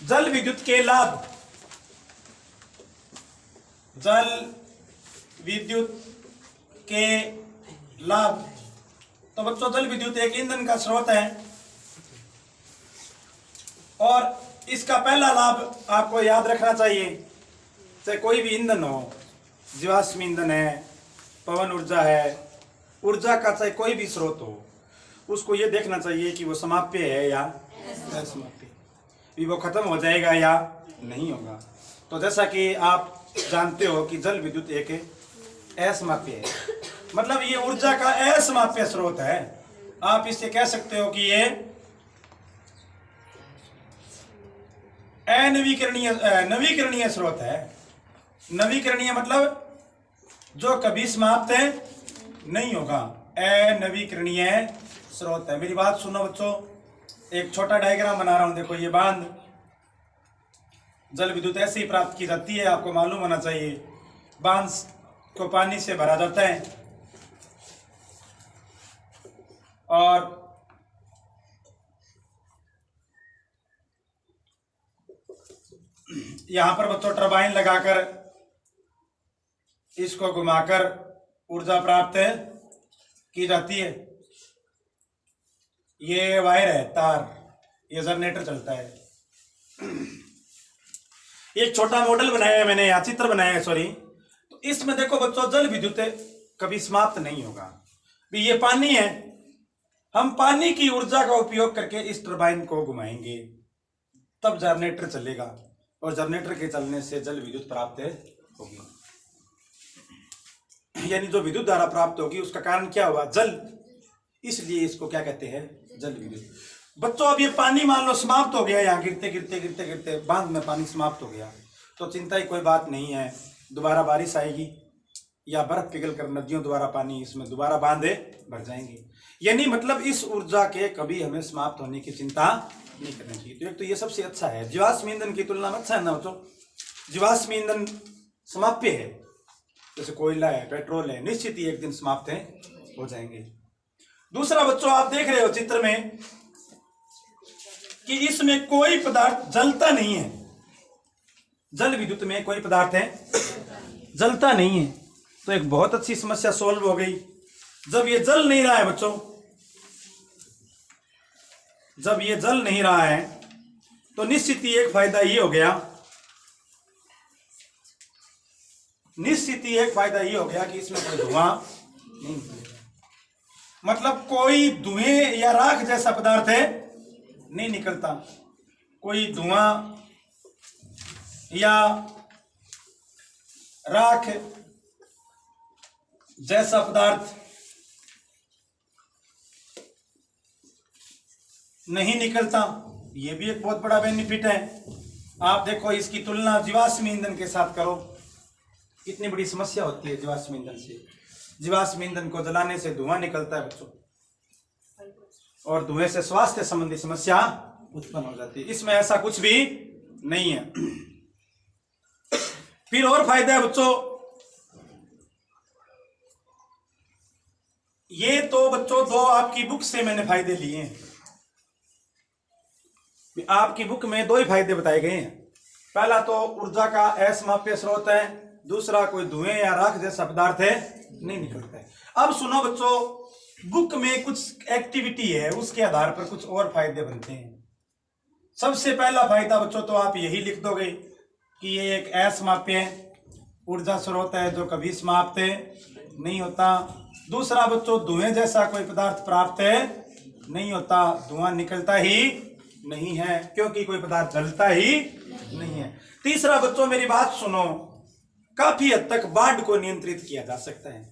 जल विद्युत के लाभ। जल विद्युत के लाभ। तो बच्चों जल विद्युत एक ईंधन का स्रोत है और इसका पहला लाभ आपको याद रखना चाहिए, चाहे कोई भी ईंधन हो, जीवाश्म ईंधन है, पवन ऊर्जा है, ऊर्जा का चाहे कोई भी स्रोत हो, उसको ये देखना चाहिए कि वो समाप्य है या असमाप्य, भी वो खत्म हो जाएगा या नहीं होगा। तो जैसा कि आप जानते हो कि जल विद्युत एक असमाप्य है, मतलब ये ऊर्जा का असमाप्य स्रोत है। आप इससे कह सकते हो कि ये नवीकरणीय स्रोत है। नवीकरणीय मतलब जो कभी समाप्त नहीं होगा, अनवीकरणीय स्रोत है। मेरी बात सुनो बच्चों, एक छोटा डायग्राम बना रहा हूं, देखो ये बांध। जल विद्युत ऐसे ही प्राप्त की जाती है, आपको मालूम होना चाहिए। बांध को पानी से भरा जाता है और यहां पर बच्चों टरबाइन लगाकर इसको घुमाकर ऊर्जा प्राप्त की जाती है। ये वायर है, तार, ये जनरेटर चलता है। एक छोटा मॉडल बनाया है मैंने, यहाँ चित्र बनाया है, सॉरी। तो इसमें देखो बच्चों, जल विद्युत कभी समाप्त नहीं होगा। भी ये पानी है, हम पानी की ऊर्जा का उपयोग करके इस टरबाइन को घुमाएंगे, तब जनरेटर चलेगा और जनरेटर के चलने से जल विद्युत प्राप्त होगी। यानी जो विद्युत धारा प्राप्त होगी उसका कारण क्या हुआ? जल। इसलिए इसको क्या कहते हैं? जल विद्युत। बच्चों अब ये पानी मान लो समाप्त हो गया, यहाँ गिरते गिरते गिरते गिरते बांध में पानी समाप्त हो गया, तो चिंता की कोई बात नहीं है। दोबारा बारिश आएगी या बर्फ पिघल कर नदियों द्वारा पानी इसमें दोबारा बांधे भर जाएंगे। यानी मतलब इस ऊर्जा के कभी हमें समाप्त होने की चिंता नहीं करनी चाहिए। तो एक तो ये सबसे अच्छा है, जीवाश्म ईंधन की तुलना में अच्छा है ना बच्चों। जीवाश्म ईंधन समाप्य है, जैसे कोयला है, पेट्रोल है, निश्चित ही एक दिन समाप्त हो जाएंगे। दूसरा बच्चों, आप देख रहे हो चित्र में कि इसमें कोई पदार्थ जलता नहीं है। जल विद्युत में कोई पदार्थ है जलता नहीं है, तो एक बहुत अच्छी समस्या सॉल्व हो गई। जब ये जल नहीं रहा है बच्चों, जब ये जल नहीं रहा है तो निश्चित ही एक फायदा ये हो गया, निश्चित ही एक फायदा ये हो गया कि इसमें कोई धुआं नहीं निकलेगा। मतलब कोई धुएं या राख जैसा पदार्थ है नहीं निकलता। कोई धुआं या राख जैसा पदार्थ नहीं निकलता। यह भी एक बहुत बड़ा बेनिफिट है। आप देखो, इसकी तुलना जीवाश्म ईंधन के साथ करो, कितनी बड़ी समस्या होती है जीवाश्म ईंधन से। जीवाश्म ईंधन को जलाने से धुआं निकलता है बच्चों, और धुएं से स्वास्थ्य संबंधी समस्या उत्पन्न हो जाती है। इसमें ऐसा कुछ भी नहीं है। फिर और फायदा है बच्चों, ये तो बच्चों दो आपकी बुक से मैंने फायदे लिए हैं। आपकी बुक में दो ही फायदे बताए गए हैं। पहला तो ऊर्जा का असमाप्य स्रोत है, दूसरा कोई धुएं या राख जैसा पदार्थ है नहीं निकलता है। अब सुनो बच्चों, बुक में कुछ एक्टिविटी है, उसके आधार पर कुछ और फायदे बनते हैं। सबसे पहला फायदा बच्चों तो आप यही लिख दोगे कि ये एक असमाप्य ऊर्जा स्रोत है जो कभी समाप्त नहीं होता। दूसरा बच्चों, धुएं जैसा कोई पदार्थ प्राप्त नहीं होता, धुआं निकलता ही नहीं है क्योंकि कोई पदार्थ जलता ही नहीं है। तीसरा बच्चों मेरी बात सुनो, काफी हद तक बाढ़ को नियंत्रित किया जा सकता है।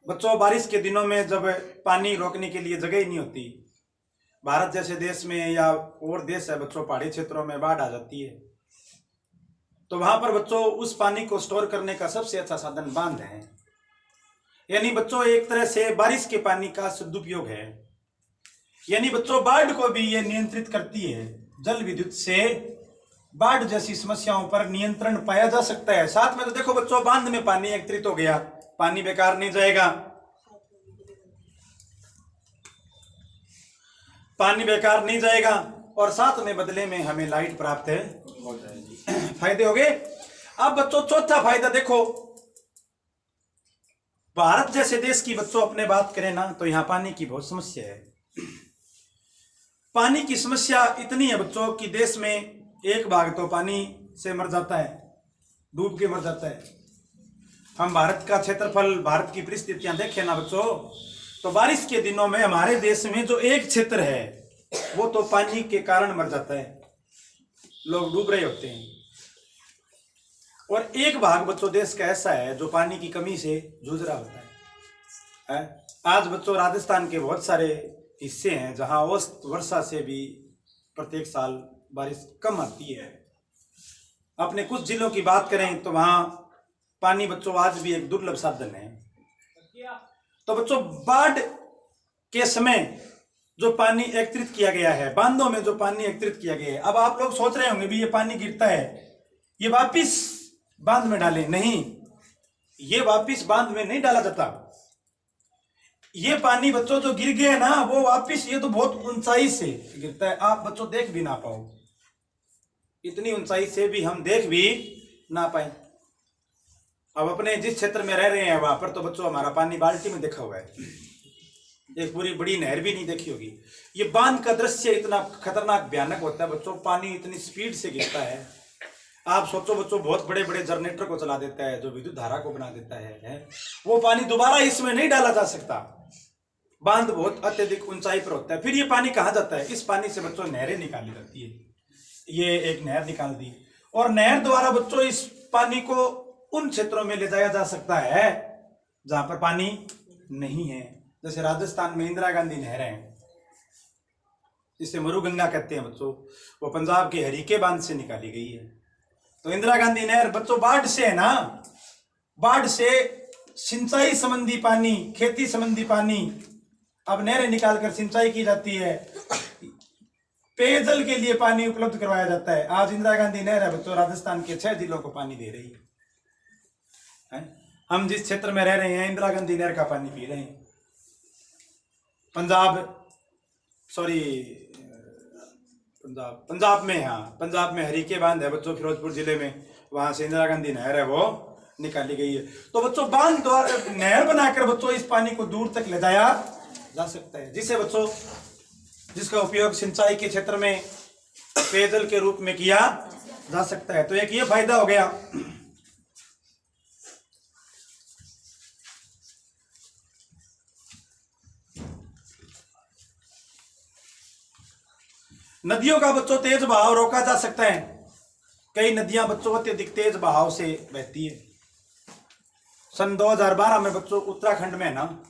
बच्चों बारिश के दिनों में जब पानी रोकने के लिए जगह ही नहीं होती, भारत जैसे देश में या और देश है बच्चों, पहाड़ी क्षेत्रों में बाढ़ आ जाती है, तो वहां पर बच्चों उस पानी को स्टोर करने का सबसे अच्छा साधन बांध है। यानी बच्चों एक तरह से बारिश के पानी का सदुपयोग है। यानी बच्चों बाढ़ को भी ये नियंत्रित करती है। जल विद्युत से बाढ़ जैसी समस्याओं पर नियंत्रण पाया जा सकता है। साथ में तो देखो बच्चों, बांध में पानी एकत्रित हो गया, पानी बेकार नहीं जाएगा, पानी बेकार नहीं जाएगा। और साथ में बदले में हमें लाइट प्राप्त हो जाएगी। फायदे हो गए। अब बच्चों चौथा फायदा देखो, भारत जैसे देश की बच्चों अपने बात करें ना तो यहाँ पानी की बहुत समस्या है। पानी की समस्या इतनी है बच्चों कि देश में एक भाग तो पानी से मर जाता है, डूब के मर जाता है। हम भारत का क्षेत्रफल, भारत की परिस्थितियां देखें ना बच्चों, तो बारिश के दिनों में हमारे देश में जो एक क्षेत्र है वो तो पानी के कारण मर जाता है, लोग डूब रहे होते हैं। और एक भाग बच्चों देश का ऐसा है जो पानी की कमी से जूझ रहा होता है। आज बच्चों राजस्थान के बहुत सारे हिस्से हैं जहां औसत वर्षा से भी प्रत्येक साल बारिश कम आती है। अपने कुछ जिलों की बात करें तो वहां पानी बच्चों आज भी एक दुर्लभ साधन है। तो बच्चों बाढ़ के समय जो पानी एकत्रित किया गया है, बांधों में जो पानी एकत्रित किया गया है, अब आप लोग सोच रहे होंगे भी ये पानी गिरता है ये वापिस बांध में डालें, नहीं, ये वापिस बांध में नहीं डाला जाता। ये पानी बच्चों जो गिर गया ना वो वापिस, ये तो बहुत ऊंचाई से गिरता है, आप बच्चों देख भी ना पाओ, इतनी ऊंचाई से भी हम देख भी ना पाए। अब अपने जिस क्षेत्र में रह रहे हैं वहां पर तो बच्चों हमारा पानी बाल्टी में देखा हुआ है, एक पूरी बड़ी नहर भी नहीं देखी होगी। ये बांध का दृश्य इतना खतरनाक भयानक होता है बच्चों, पानी इतनी स्पीड से गिरता है। आप सोचो बच्चों, बहुत बड़े बड़े जनरेटर को चला देता है जो विद्युत धारा को बना देता है। वो पानी दोबारा इसमें नहीं डाला जा सकता, बांध बहुत अत्यधिक ऊंचाई पर होता है। फिर ये पानी कहाँ जाता है? इस पानी से बच्चों नहरें निकाली जाती है। ये एक नहर निकाल दी और नहर द्वारा बच्चों इस पानी को उन क्षेत्रों में ले जाया जा सकता है जहां पर पानी नहीं है। जैसे राजस्थान में इंदिरा गांधी नहर है, जिसे मरुगंगा कहते हैं बच्चों, वो पंजाब के हरीके बांध से निकाली गई है। तो इंदिरा गांधी नहर बच्चों बाढ़ से है ना, बाढ़ से सिंचाई संबंधी पानी, खेती संबंधी पानी, अब नहरें निकालकर सिंचाई की जाती है, पेयजल के लिए पानी उपलब्ध करवाया जाता है। आज इंदिरा गांधी नहर है बच्चों राजस्थान के 6 जिलों को पानी दे रही है। हम जिस क्षेत्र में रह रहे हैं इंदिरा गांधी नहर का पानी पी रहे हैं। पंजाब में, हाँ पंजाब में हरीके बांध है बच्चों, फिरोजपुर जिले में, वहां से इंदिरा गांधी नहर है वो निकाली गई है। तो बच्चों बांध द्वारा नहर बनाकर बच्चों इस पानी को दूर तक ले जाया जा सकता है, जिसे बच्चों जिसका उपयोग सिंचाई के क्षेत्र में पेयजल के रूप में किया जा सकता है। तो एक ये फायदा हो गया। नदियों का बच्चों तेज बहाव रोका जा सकता है। कई नदियां बच्चों अत्यधिक तेज बहाव से बहती है। सन 2012 में बच्चों उत्तराखंड में ना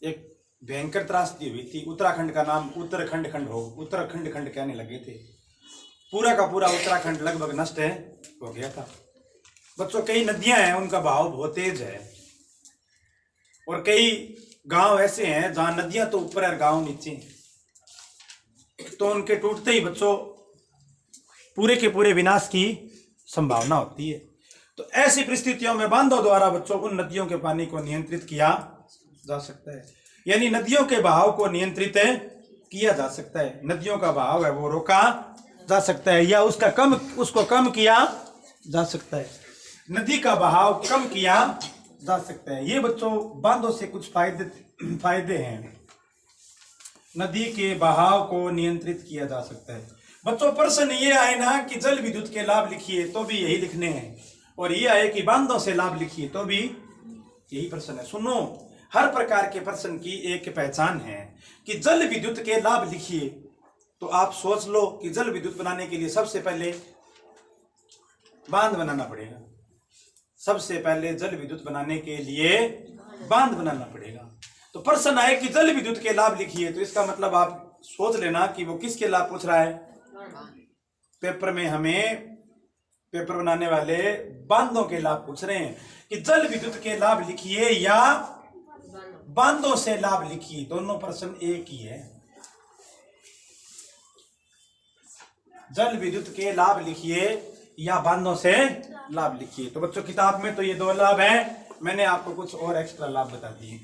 एक भयंकर त्रासदी हुई थी। उत्तराखंड का नाम उत्तराखंड खंड कहने लगे थे। पूरा का पूरा उत्तराखंड लगभग नष्ट हो गया था बच्चों। कई नदियां हैं उनका बहाव बहुत तेज है और कई गांव ऐसे हैं जहां नदियां तो ऊपर है गांव नीचे, तो उनके टूटते ही बच्चों पूरे के पूरे विनाश की संभावना होती है। तो ऐसी परिस्थितियों में बांधों द्वारा बच्चों उन नदियों के पानी को नियंत्रित किया जा सकता है, यानी नदियों के बहाव को नियंत्रित किया जा सकता है। नदियों का बहाव है वो रोका जा सकता है या उसको कम किया जा सकता है। नदी का बहाव कम किया जा सकता है। ये बच्चों बांधों से कुछ फायदे हैं। नदी के बहाव को नियंत्रित किया जा सकता है। बच्चों प्रश्न ये आए ना कि जल विद्युत के लाभ लिखिए, तो भी यही लिखने हैं, और ये आए कि बांधों से लाभ लिखिए, तो भी यही प्रश्न है। सुनो, हर प्रकार के प्रश्न की एक पहचान है कि जल विद्युत के लाभ लिखिए, तो आप सोच लो कि जल विद्युत बनाने के लिए सबसे पहले बांध बनाना पड़ेगा। सबसे पहले जल विद्युत बनाने के लिए बांध बनाना पड़ेगा। तो प्रश्न आए कि जल विद्युत के लाभ लिखिए, तो इसका मतलब आप सोच लेना कि वो किसके लाभ पूछ रहा है। पेपर में हमें पेपर बनाने वाले बांधों के लाभ पूछ रहे हैं कि जल विद्युत के लाभ लिखिए या बांधों से लाभ लिखिए। दोनों प्रश्न एक ही है। जल विद्युत के लाभ लिखिए या बांधों से लाभ लिखिए। तो बच्चों किताब में तो ये 2 लाभ हैं, मैंने आपको कुछ और एक्स्ट्रा लाभ बता दिए।